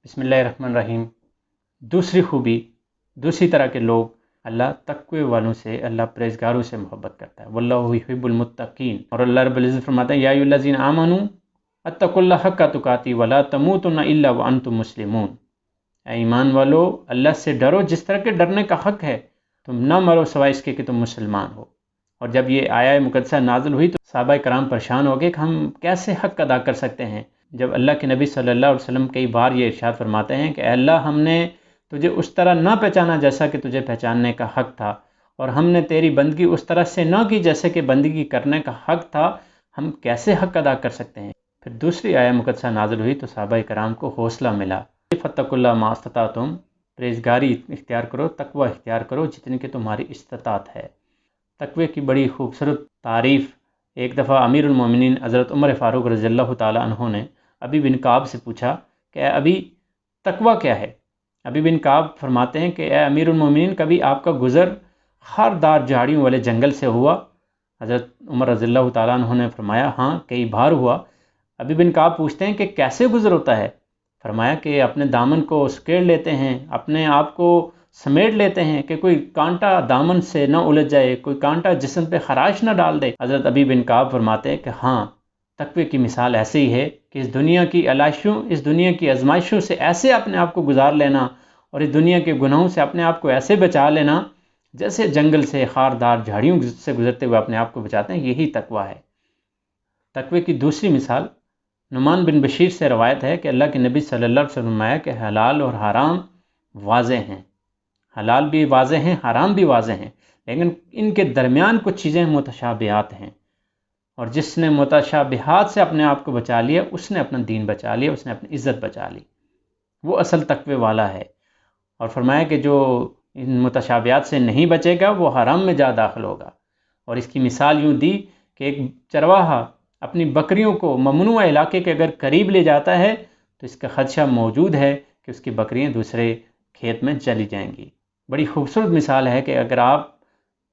بسم اللہ الرحمن الرحیم۔ دوسری خوبی، دوسری طرح کے لوگ اللہ تقوی والوں سے، اللہ پرہیزگاروں سے محبت کرتا ہے۔ واللہ یحب المتقین، اور اللہ رب العزت فرماتے ہیں یا ایھا الذین آمنوا اتقوا اللہ حق تقاتہ ولا تموتن الا وانتم مسلمون۔ اے ایمان والو، اللہ سے ڈرو جس طرح کے ڈرنے کا حق ہے، تم نہ مرو سوائے اس کے کہ تم مسلمان ہو۔ اور جب یہ آیہ مقدسہ نازل ہوئی تو صحابہ کرام پریشان ہو گئے کہ ہم کیسے حق ادا کر سکتے ہیں، جب اللہ کے نبی صلی اللہ علیہ وسلم کئی بار یہ ارشاد فرماتے ہیں کہ اے اللہ، ہم نے تجھے اس طرح نہ پہچانا جیسا کہ تجھے پہچاننے کا حق تھا، اور ہم نے تیری بندگی اس طرح سے نہ کی جیسے کہ بندگی کرنے کا حق تھا، ہم کیسے حق ادا کر سکتے ہیں۔ پھر دوسری آیہ مقدسہ نازل ہوئی تو صحابہ کرام کو حوصلہ ملا، فاتقوا اللہ ما استطعتم، پرہیزگاری اختیار کرو، تقوی اختیار کرو جتنی کہ تمہاری استطاعت ہے۔ تقوی کی بڑی خوبصورت تعریف ایک دفعہ امیر المومنین حضرت عمر فاروق رضی اللہ تعالی عنہ نے ابی بن کعب سے پوچھا کہ اے ابی، تقوی کیا ہے؟ ابی بن کعب فرماتے ہیں کہ اے امیر المومنین، کبھی آپ کا گزر خاردار جھاڑیوں والے جنگل سے ہوا؟ حضرت عمر رضی اللہ تعالیٰ عنہ نے فرمایا ہاں، کئی بار ہوا۔ ابی بن کعب پوچھتے ہیں کہ کیسے گزر ہوتا ہے؟ فرمایا کہ اپنے دامن کو سکیڑ لیتے ہیں، اپنے آپ کو سمیٹ لیتے ہیں کہ کوئی کانٹا دامن سے نہ الجھ جائے، کوئی کانٹا جسم پہ خراش نہ ڈال دے۔ حضرت ابی بن کعب فرماتے ہیں کہ ہاں، تقوی کی مثال ایسے ہی ہے کہ اس دنیا کی علائشوں، اس دنیا کی آزمائشوں سے ایسے اپنے آپ کو گزار لینا، اور اس دنیا کے گناہوں سے اپنے آپ کو ایسے بچا لینا جیسے جنگل سے خاردار جھاڑیوں سے گزرتے ہوئے اپنے آپ کو بچاتے ہیں، یہی تقوی ہے۔ تقوی کی دوسری مثال نعمان بن بشیر سے روایت ہے کہ اللہ کے نبی صلی اللہ علیہ وسلم نے فرمایا کہ حلال اور حرام واضح ہیں، حلال بھی واضح ہیں، حرام بھی واضح ہیں، لیکن ان کے درمیان کچھ چیزیں متشابہات ہیں، اور جس نے متشابہات سے اپنے آپ کو بچا لیا اس نے اپنا دین بچا لیا، اس نے اپنی عزت بچا لی، وہ اصل تقوی والا ہے۔ اور فرمایا کہ جو ان متشابہات سے نہیں بچے گا وہ حرام میں جا داخل ہوگا۔ اور اس کی مثال یوں دی کہ ایک چرواہا اپنی بکریوں کو ممنوع علاقے کے اگر قریب لے جاتا ہے تو اس کا خدشہ موجود ہے کہ اس کی بکریاں دوسرے کھیت میں چلی جائیں گی۔ بڑی خوبصورت مثال ہے کہ اگر آپ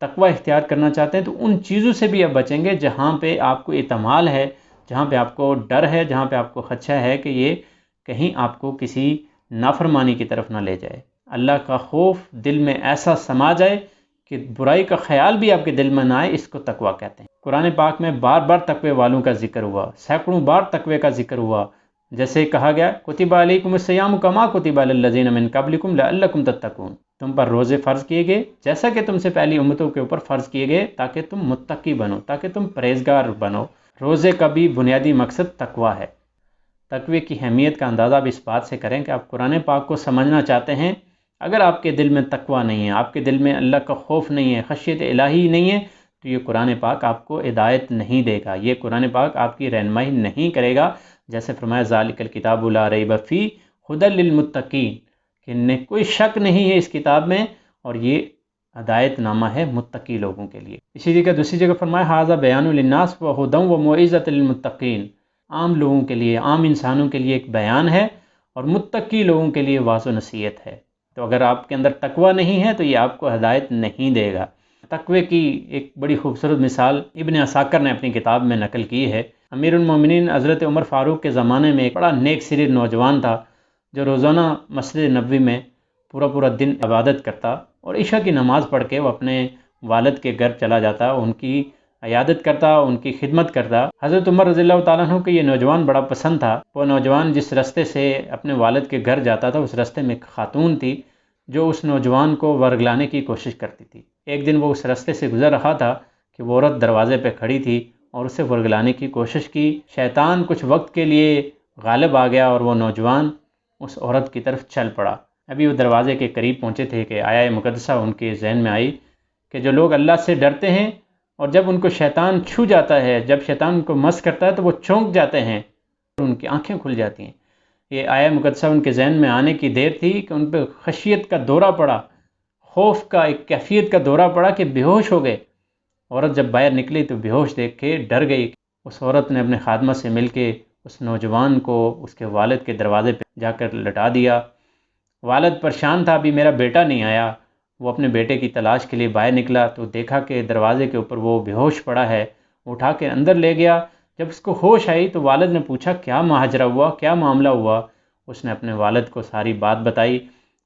تقوی اختیار کرنا چاہتے ہیں تو ان چیزوں سے بھی آپ بچیں گے جہاں پہ آپ کو احتمال ہے، جہاں پہ آپ کو ڈر ہے، جہاں پہ آپ کو خدشہ ہے کہ یہ کہیں آپ کو کسی نافرمانی کی طرف نہ لے جائے۔ اللہ کا خوف دل میں ایسا سما جائے کہ برائی کا خیال بھی آپ کے دل میں نہ آئے، اس کو تقوی کہتے ہیں۔ قرآن پاک میں بار بار تقوی والوں کا ذکر ہوا، سینکڑوں بار تقوی کا ذکر ہوا، جیسے کہا گیا کتب علیکم الصیام کما کتب علی الذین من قبلکم لعلکم تتقون، تم پر روزے فرض کیے گئے جیسا کہ تم سے پہلی امتوں کے اوپر فرض کیے گئے تاکہ تم متقی بنو، تاکہ تم پرہیزگار بنو۔ روزے کا بھی بنیادی مقصد تقوی ہے۔ تقوی کی اہمیت کا اندازہ بھی اس بات سے کریں کہ آپ قرآن پاک کو سمجھنا چاہتے ہیں، اگر آپ کے دل میں تقوی نہیں ہے، آپ کے دل میں اللہ کا خوف نہیں ہے، خشیت الہی نہیں ہے، تو یہ قرآن پاک آپ کو ہدایت نہیں دے گا، یہ قرآن پاک آپ کی رہنمائی نہیں کرے گا۔ جیسے فرمایا ذالک الکتاب لا ریب فیہ ھدی للمتقین، کہ کوئی شک نہیں ہے اس کتاب میں، اور یہ ہدایت نامہ ہے متقی لوگوں کے لیے۔ اسی جگہ دوسری جگہ فرمایا ھذا بیان للناس وھدی وموعظۃ للمتقین، عام لوگوں کے لیے، عام انسانوں کے لیے ایک بیان ہے، اور متقی لوگوں کے لیے واعظ و نصیحت ہے۔ تو اگر آپ کے اندر تقوی نہیں ہے تو یہ آپ کو ہدایت نہیں دے گا۔ تقوی کی ایک بڑی خوبصورت مثال ابن عساکر نے اپنی کتاب میں نقل کی ہے۔ امیر المومنین حضرت عمر فاروق کے زمانے میں ایک بڑا نیک سیر نوجوان تھا جو روزانہ مسجد نبوی میں پورا دن عبادت کرتا، اور عشاء کی نماز پڑھ کے وہ اپنے والد کے گھر چلا جاتا، ان کی عیادت کرتا، ان کی خدمت کرتا۔ حضرت عمر رضی اللہ تعالیٰ عنہ کو یہ نوجوان بڑا پسند تھا۔ وہ نوجوان جس رستے سے اپنے والد کے گھر جاتا تھا اس رستے میں ایک خاتون تھی جو اس نوجوان کو ورگلانے کی کوشش کرتی تھی۔ ایک دن وہ اس رستے سے گزر رہا تھا کہ وہ عورت دروازے پہ کھڑی تھی اور اسے ورگلانے کی کوشش کی۔ شیطان کچھ وقت کے لیے غالب آ گیا اور وہ نوجوان اس عورت کی طرف چل پڑا۔ ابھی وہ دروازے کے قریب پہنچے تھے کہ آیہ مقدسہ ان کے ذہن میں آئی کہ جو لوگ اللہ سے ڈرتے ہیں اور جب ان کو شیطان چھو جاتا ہے، جب شیطان ان کو مس کرتا ہے تو وہ چونک جاتے ہیں اور ان کی آنکھیں کھل جاتی ہیں۔ یہ آیہ مقدسہ ان کے ذہن میں آنے کی دیر تھی کہ ان پہ خشیت کا دورہ پڑا، خوف کا ایک کیفیت کا دورہ پڑا کہ بے ہوش ہو گئے۔ عورت جب باہر نکلی تو بے ہوش دیکھ کے ڈر گئی۔ اس عورت نے اپنے خادمہ سے مل کے اس نوجوان کو اس کے والد کے دروازے پہ جا کر لٹا دیا۔ والد پریشان تھا، ابھی میرا بیٹا نہیں آیا۔ وہ اپنے بیٹے کی تلاش کے لیے باہر نکلا تو دیکھا کہ دروازے کے اوپر وہ بے ہوش پڑا ہے، اٹھا کے اندر لے گیا۔ جب اس کو ہوش آئی تو والد نے پوچھا کیا ماجرا ہوا، کیا معاملہ ہوا؟ اس نے اپنے والد کو ساری بات بتائی۔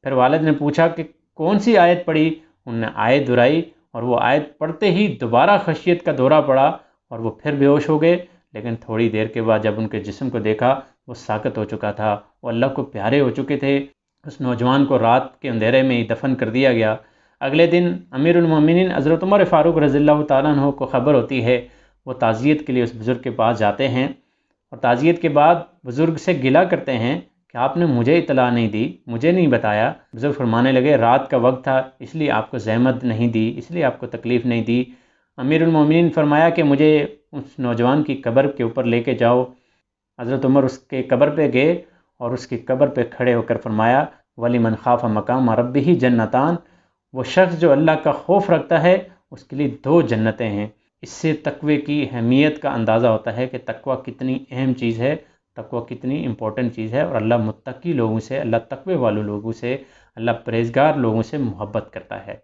پھر والد نے پوچھا کہ کون سی آیت پڑھی؟ انہوں نے آیت دہرائی اور وہ آیت پڑھتے ہی دوبارہ خشیت کا دورہ پڑا اور وہ پھر بے ہوش ہو گئے، لیکن تھوڑی دیر کے بعد جب ان کے جسم کو دیکھا وہ ساکت ہو چکا تھا، وہ اللہ کو پیارے ہو چکے تھے۔ اس نوجوان کو رات کے اندھیرے میں ہی دفن کر دیا گیا۔ اگلے دن امیر المومنین حضرت عمر فاروق رضی اللہ تعالیٰ عنہ کو خبر ہوتی ہے، وہ تعزیت کے لیے اس بزرگ کے پاس جاتے ہیں اور تعزیت کے بعد بزرگ سے گلہ کرتے ہیں کہ آپ نے مجھے اطلاع نہیں دی، مجھے نہیں بتایا۔ بزرگ فرمانے لگے رات کا وقت تھا اس لیے آپ کو زحمت نہیں دی، اس لیے آپ کو تکلیف نہیں دی۔ امیر المومنین فرمایا کہ مجھے اس نوجوان کی قبر کے اوپر لے کے جاؤ۔ حضرت عمر اس کے قبر پہ گئے اور اس کی قبر پہ کھڑے ہو کر فرمایا وَلِمَنْ خَافَ مَقَامَ رَبِّهِ جَنَّتَانِ، وہ شخص جو اللہ کا خوف رکھتا ہے اس کے لیے 2 جنتیں ہیں۔ اس سے تقوی کی اہمیت کا اندازہ ہوتا ہے کہ تقوی کتنی اہم چیز ہے، تقوی کتنی امپورٹنٹ چیز ہے، اور اللہ متقی لوگوں سے، اللہ تقوی والوں لوگوں سے، اللہ پرہیزگار لوگوں سے محبت کرتا ہے۔